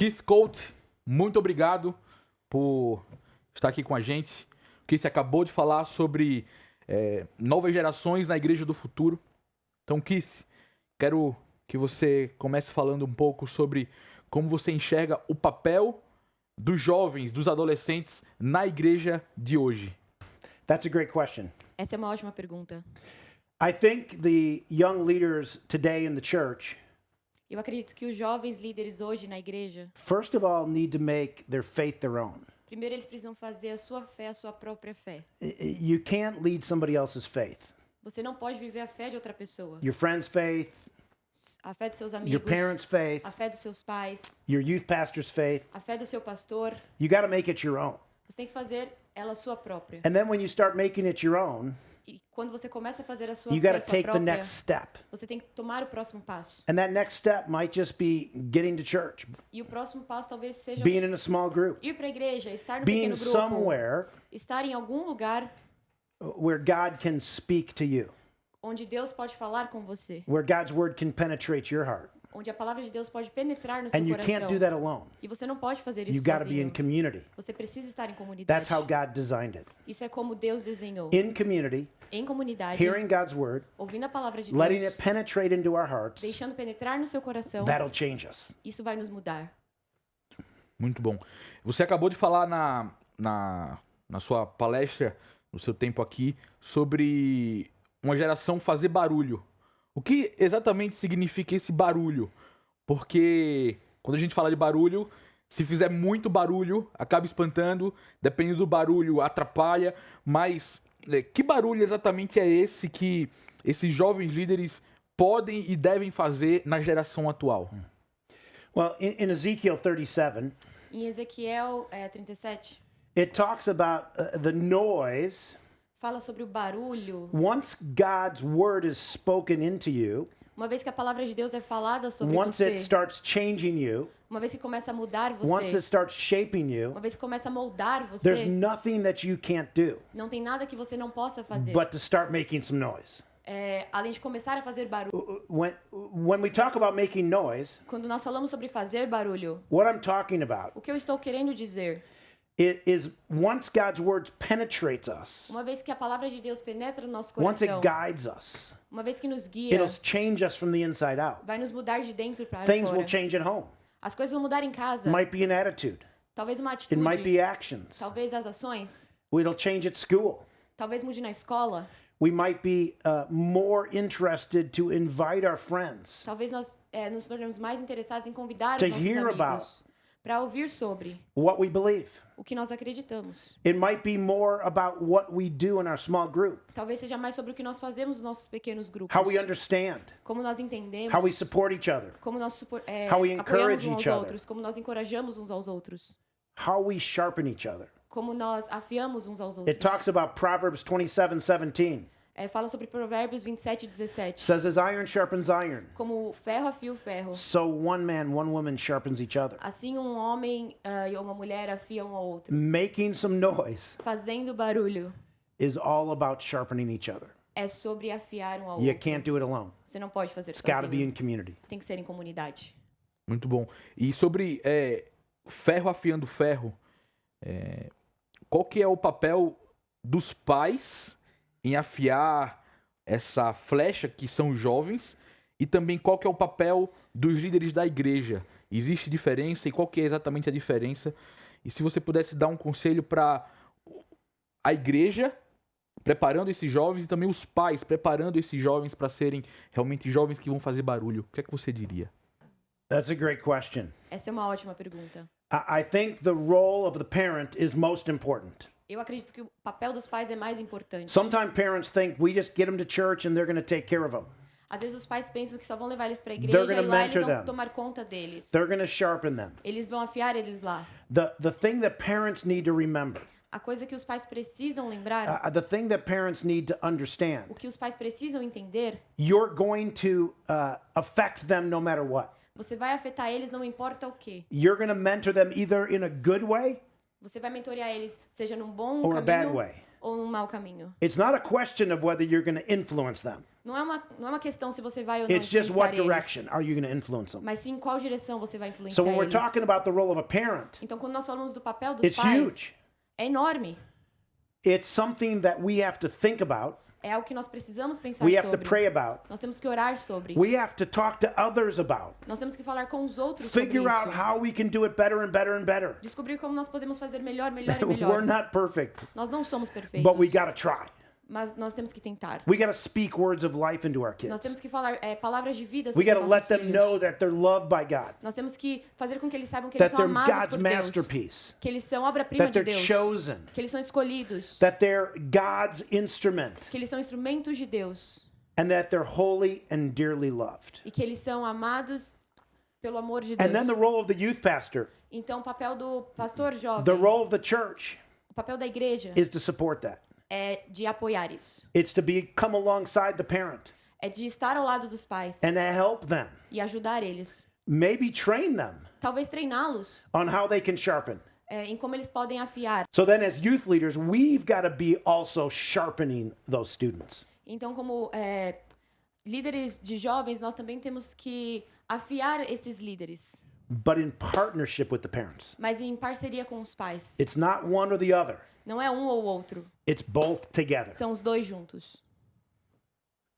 Keith Colt, muito obrigado por estar aqui com a gente. O Keith acabou de falar sobre novas gerações na Igreja do Futuro. Então, Keith, quero que você comece falando um pouco sobre como você enxerga o papel dos jovens, dos adolescentes na igreja de hoje. That's a great question. Essa é uma ótima pergunta. I think the young leaders today in the church, Eu acredito que os jovens líderes hoje na igreja, first of all, need to make their faith their own. primeiro eles precisam fazer a sua fé a sua própria fé. You can't lead somebody else's faith. Você não pode viver a fé de outra pessoa. Your friend's faith, A fé dos seus your amigos, parents' faith, a fé dos seus pais, your youth pastor's faith. a fé do seu pastor. You got to make it your own. Você tem que fazer ela a sua própria. And then when you start making it your own, E quando você começa a fazer a sua you fé got a to sua take the própria, next step. você tem que tomar o próximo passo. And that next step might just be getting to church, E o próximo passo talvez seja being in a small group, ir para a igreja, estar no being pequeno grupo, somewhere estar em algum lugar where God can speak to you, onde Deus pode falar com você, where God's word can penetrate your heart. onde a palavra de Deus pode penetrar no seu And you coração. can't do that alone. E você não pode fazer You isso got to be in sozinho. community. Você precisa estar em comunidade. That's how God designed it. Isso é como Deus desenhou. In community, Em comunidade, hearing God's word, ouvindo a palavra de letting Deus, it penetrate into our hearts, deixando penetrar no seu coração, that'll change us. isso vai nos mudar. Muito bom. Você acabou de falar na sua palestra, no seu tempo aqui, sobre uma geração fazer barulho. O que exatamente significa esse barulho? Porque quando a gente fala de barulho, se fizer muito barulho, acaba espantando, dependendo do barulho, atrapalha, mas que barulho exatamente é esse que esses jovens líderes podem e devem fazer na geração atual? Well, in Ezekiel 37, Em Ezequiel 37, it talks about the noise. fala sobre o barulho. Once God's word is spoken into you, Uma vez que a palavra de Deus é falada sobre once it você, starts changing you, uma vez que começa a mudar once it você, starts shaping you, uma vez que começa a moldar there's você, nothing that you can't do não tem nada que você não possa fazer. but to start making some noise. Além de começar a fazer barulho. When we talk about making noise, Quando nós falamos sobre fazer barulho, what I'm talking about o que eu estou querendo dizer? is once God's word penetrates us, Uma vez que a palavra de Deus penetra no nosso once it coração, guides us, uma vez que nos guia, it'll change us from the inside out. vai nos mudar de dentro para Things fora. will change at home. As coisas vão mudar em casa. It might be an attitude. Talvez uma It might be atitude, actions. talvez as ações, It'll change at school. talvez mude na escola, We might be more interested to invite our friends talvez nós nos tornemos mais interessados em convidar To os nossos hear amigos para ouvir sobre what we believe. o que nós acreditamos. It might be more about what we do in our small group, Talvez seja mais sobre o que nós fazemos nos nossos pequenos grupos. how we understand, Como nós entendemos, how we support each other, como nós how we apoiamos encourage uns each aos other. outros, como nós encorajamos uns aos outros, how we sharpen each other. como nós afiamos uns aos It outros. talks about Proverbs 27:17. Fala sobre Provérbios 27, 17. Says as iron sharpens iron, Como o ferro afia o ferro, so one man, one woman sharpens each other. assim um homem e uma mulher afiam um ao outro. Making some noise Fazendo barulho is all about sharpening each other. é sobre afiar um ao You outro. can't do it alone. Você não pode fazer It's got to be sozinho. in community. Tem que ser em comunidade. Muito bom. E sobre ferro afiando ferro, qual que é o papel dos pais em afiar essa flecha que são os jovens e também qual que é o papel dos líderes da igreja? Existe diferença e qual que é exatamente a diferença? E se você pudesse dar um conselho para a igreja preparando esses jovens e também os pais preparando esses jovens para serem realmente jovens que vão fazer barulho, o que é que você diria? That's a great question. Essa é uma ótima pergunta. I think the role of the parent is most important. Eu acredito que o papel dos pais é mais importante. Sometimes parents think we just get them to church and they're going to take care of them. Às vezes os pais pensam que só vão levar eles para a They're igreja gonna e lá eles mentor vão them. tomar conta deles. They're going to sharpen them. Eles vão afiar eles lá. The thing that parents need to remember, A coisa que os pais precisam lembrar, the thing that parents need to understand, o que os pais precisam entender, you're going to affect them no matter what. você vai afetar eles não importa o quê. You're going to mentor them either in a good way Você vai mentorear eles, seja num bom or a bad caminho way. ou num mau caminho. It's not a question of whether you're going to influence them. Não é uma questão se você vai ou não It's just influenciar what eles, direction are you going to influence them? mas sim em qual direção você vai influenciar So when we're eles. talking about the role of a parent, Então, quando nós falamos do papel dos it's pais, huge. é enorme. It's something that we have to think about. É algo que nós precisamos pensar We have to sobre. pray about. Nós temos que orar sobre. We have to talk to others about. Nós temos que falar com os outros sobre Figure out isso. how we can do it better and better and better. Descobrir como nós podemos fazer melhor, melhor e We're melhor. not perfect, Nós não somos perfeitos, but we got to try. mas nós temos que tentar. We got to speak words of life into our Nós kids. temos que falar palavras de vida We sobre got os to nossos let them filhos. know that they're loved by God, Nós temos que fazer com que eles saibam que eles that são they're amados God's por Deus, masterpiece, que eles são obra-prima that de they're Deus, chosen, que eles são escolhidos, that they're God's instrument, que eles são instrumentos de Deus and that they're holy and dearly loved. e que eles são amados pelo amor de And then the Deus. role of the youth pastor, Então, o papel do pastor jovem, the role of the church o papel da igreja is to support that. é de apoiar isso. It's to come alongside the parent É de estar ao lado dos pais and to help them, e ajudar eles. maybe train them Talvez treiná-los on how they can sharpen. em como eles podem afiar. So then as youth leaders, we've got to be also sharpening those students. Então, como líderes de jovens, nós também temos que afiar esses líderes, But in partnership with the parents. mas em parceria com os pais. It's not one or the other. Não é um ou outro, It's both together. são os dois juntos.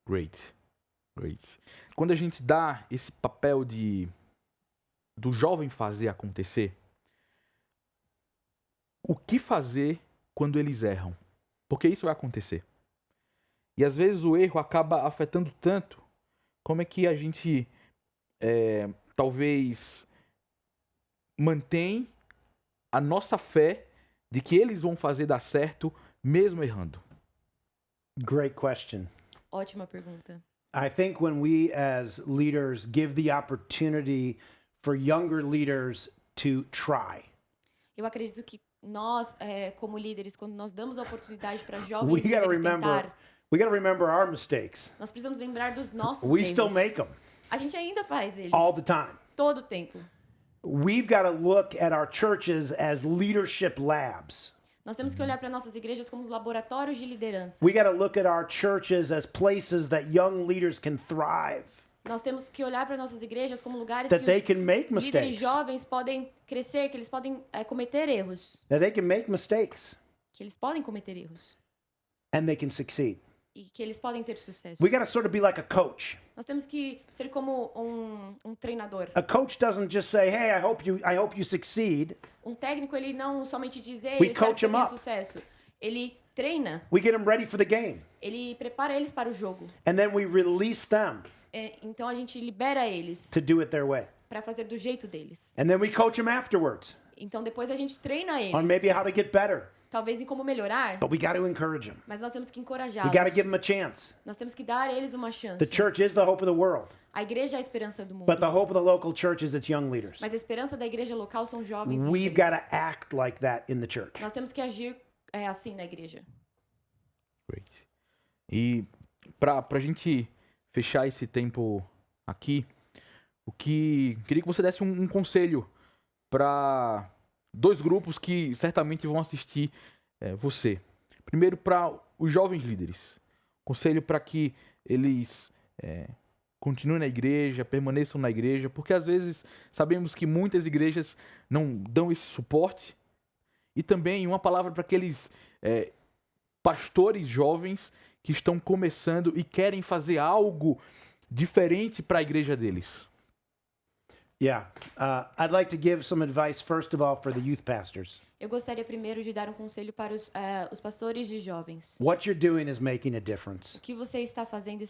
Great. Great. Quando a gente dá esse papel do jovem fazer acontecer, o que fazer quando eles erram? Porque isso vai acontecer. E às vezes o erro acaba afetando tanto. Como é que a gente talvez mantém a nossa fé de que eles vão fazer dar certo mesmo errando? Great question. Ótima pergunta. I think when we as leaders give the opportunity for younger leaders to try, Eu acredito que nós, como líderes, quando nós damos a oportunidade para we jovens got to líderes remember tentar, our mistakes. nós precisamos lembrar dos nossos We erros. still make them A gente ainda faz eles, all the time. todo o tempo. We've got to look at our churches as leadership labs. Nós temos que olhar para nossas igrejas como os laboratórios de liderança. We got to look at our churches as places that young leaders can thrive, Nós temos que olhar para nossas igrejas como lugares that que they os can make líderes mistakes, jovens podem crescer, que eles podem cometer erros. that they can make mistakes, Que eles podem cometer erros. and they can succeed. E que eles podem ter sucesso. We got to sort of be like a coach. Nós temos que ser como um treinador. A coach doesn't just say, "Hey, I hope you succeed." Um técnico, ele não somente diz, ei, We eu espero coach que você him tenha up. sucesso. Ele treina, We get them ready for the game, ele prepara eles para o jogo. and then we release them Então a gente libera eles to do it their way. para fazer do jeito deles. And then we coach them afterwards Então depois a gente treina on eles. maybe how to get better. Talvez em como melhorar, But we got to encourage them. mas nós temos que We encorajá-los. got to give them a chance. Nós temos que dar a eles uma chance. The church is the hope of the world, A igreja é a esperança do mundo. but the hope of the local church is its young leaders. Mas a esperança da igreja local são jovens We've líderes. got to act like that in the church. Nós temos que agir assim na igreja. Great. E pra gente fechar esse tempo aqui, queria que você desse um conselho para dois grupos que certamente vão assistir você. Primeiro, para os jovens líderes. Conselho para que eles continuem na igreja, permaneçam na igreja, porque às vezes sabemos que muitas igrejas não dão esse suporte. E também uma palavra para aqueles pastores jovens que estão começando e querem fazer algo diferente para a igreja deles. Yeah. I'd like to give some advice, first of all, for the youth pastors. Eu gostaria primeiro de dar um conselho para os pastores de jovens. What you're doing is making a difference. O que você está fazendo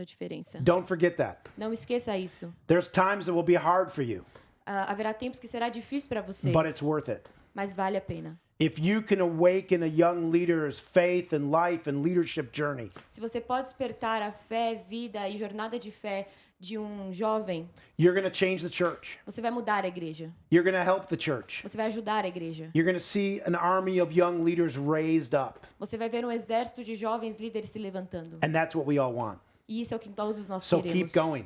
a diferença. Don't forget that. Não esqueça isso. There's times that will be hard for you, Haverá tempos que será difícil para você, but it's worth it. mas vale a pena. If you can awaken a young leader's faith and life and leadership journey, Se você pode despertar a fé, vida e jornada de fé de um jovem, you're going to change the church. você vai mudar a igreja. You're going to help the church. Você vai ajudar a igreja. You're going to see an army of young leaders raised up. Você vai ver um exército de jovens líderes se levantando. And that's what we all want. E isso é o que todos nós So queremos. keep going.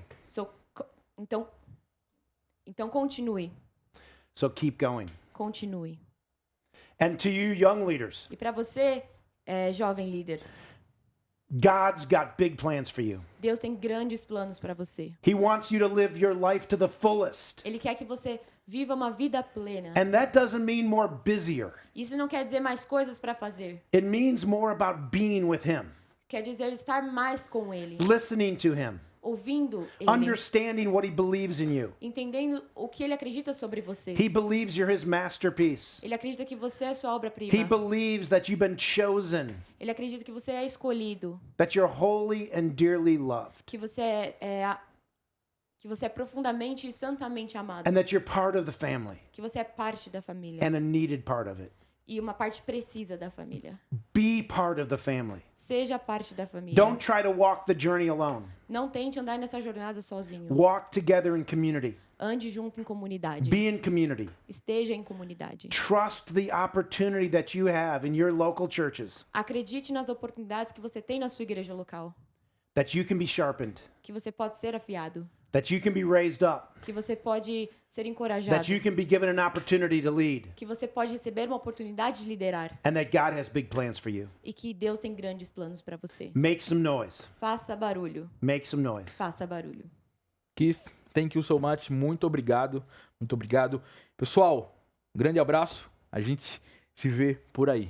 Então continue. So keep going. Continue. And to you young leaders, E para você, jovem líder, God's got big plans for you. Deus tem grandes planos para você. He wants you to live your life to the fullest. Ele quer que você viva uma vida plena. And that doesn't mean more busier. Isso não quer dizer mais coisas para fazer. It means more about being with him, Quer dizer estar mais com Ele, listening to him, ouvindo Ele, understanding what he believes in you. entendendo o que Ele acredita sobre você. He believes you're his masterpiece. Ele acredita que você é sua He obra-prima. believes that you've been chosen, Ele acredita que você é escolhido, that you're holy and dearly loved, que você que você é profundamente e santamente amado, and that you're part of the family que você é parte da família and a needed part of it. e uma parte precisa da família. Be part of the family. Seja parte da família. Don't try to walk the journey alone. Não tente andar nessa jornada sozinho. Walk together in community. Ande junto em comunidade. Be in community. Esteja em comunidade. Trust the opportunity that you have in your local churches, Acredite nas oportunidades que você tem na sua igreja local. that you can be sharpened, Que você pode ser afiado. that you can be raised up, Que você pode ser encorajado. that you can be given an opportunity to lead, Que você pode receber uma oportunidade de liderar. and that God has big plans for you. E que Deus tem grandes planos para você. Make some noise. Faça barulho. Make some noise. Faça barulho. Keith, thank you so much. Muito obrigado. Muito obrigado. Pessoal, um grande abraço. A gente se vê por aí.